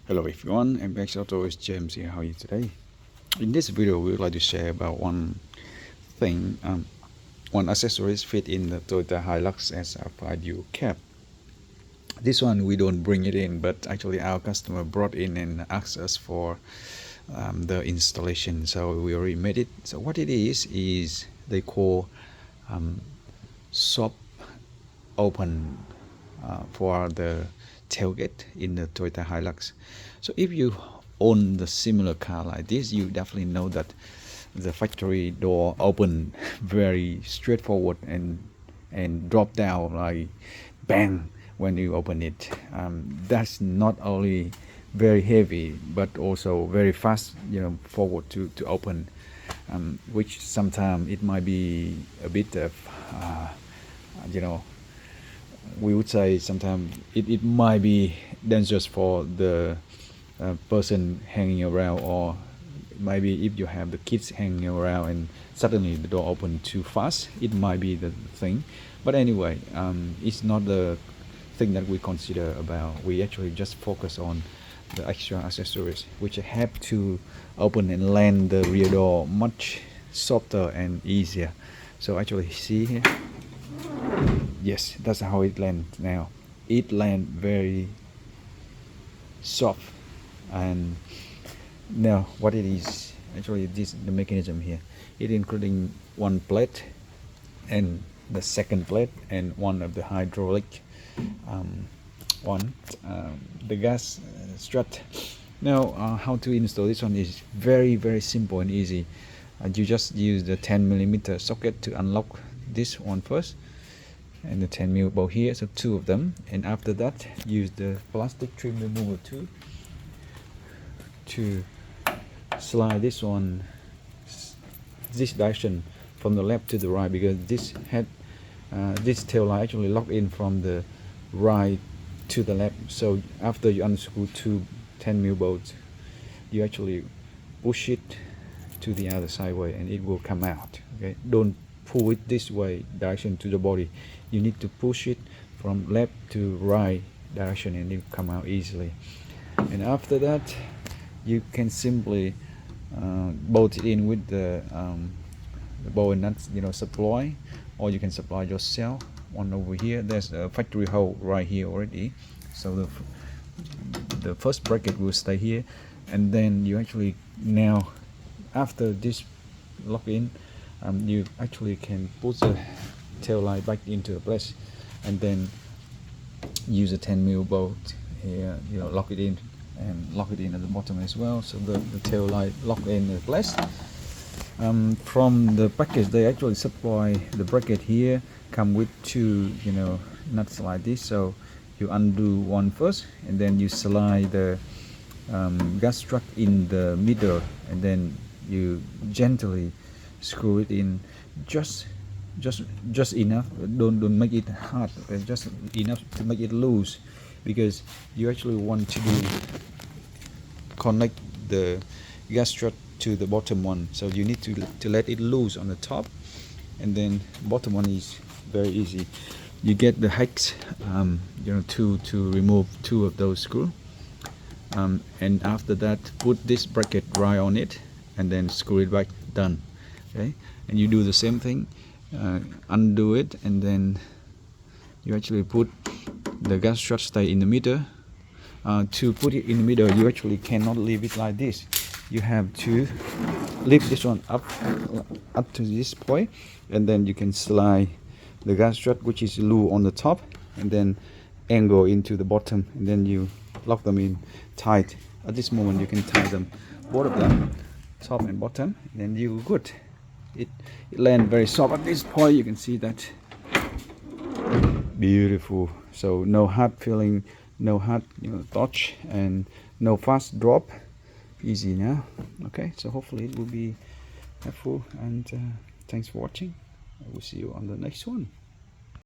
Hello everyone, MPX AUTOS James here. How are you today? In this video, we would like to share about one thing, one accessories fit in the Toyota Hilux SR5 dual cab. This one we don't bring it in, but actually our customer brought in and asked us for the installation, so we already made it. So what it is they call soft open for the tailgate in the Toyota Hilux. So if you own the similar car like this, you definitely know that the factory door open very straightforward and drop down like bang when you open it. That's not only very heavy but also very fast, forward to open, which sometimes it might be a bit of we would say sometimes it might be dangerous for the person hanging around, or maybe if you have the kids hanging around and suddenly the door open too fast, it might be the thing. But anyway, it's not the thing that we consider about. We actually just focus on the extra accessories which help to open and land the rear door much softer and easier. So actually see here, yes, that's how it lands now. It lands very soft. And now what it is, actually this the mechanism here, it including one plate and the second plate and one of the hydraulic the gas strut. Now how to install this one is very simple and easy. You just use the 10mm socket to unlock this one first, and the 10mm bolt here, so two of them. And after that, use the plastic trim remover tool to slide this direction from the left to the right, because this tail light actually locked in from the right to the left. So after you unscrew two 10mm bolts, you actually push it to the other side way and it will come out. Okay, don't pull it this way direction to the body. You need to push it from left to right direction and it will come out easily. And after that, you can simply bolt it in with the ball and nuts, supply, or you can supply yourself one over here. There's a factory hole right here already, so the first bracket will stay here, and then you actually, now after this lock in, you actually can put the tail light back into the place and then use a 10mm bolt here, lock it in and lock it in at the bottom as well, so the tail light locked in the place. From the package, they actually supply the bracket here, come with two nuts like this. So you undo one first and then you slide the gas strut in the middle, and then you gently screw it in just enough. Don't make it hard, okay? Just enough to make it loose, because you actually want to connect the gas strut to the bottom one, so you need to let it loose on the top, and then bottom one is very easy. You get the hex to remove two of those screws, and after that put this bracket right on it and then screw it back. Done. Okay, and you do the same thing, undo it, and then you actually put the gas strut stay in the middle. To put it in the middle, you actually cannot leave it like this. You have to lift this one up to this point, and then you can slide the gas strut, which is loose on the top, and then angle into the bottom, and then you lock them in tight. At this moment you can tie them, both of them, top and bottom, and then you're good. It lands very soft at this point. You can see that. Beautiful. So no hard feeling, no hard touch, and no fast drop. Easy now. Okay, so hopefully it will be helpful, and thanks for watching. I will see you on the next one.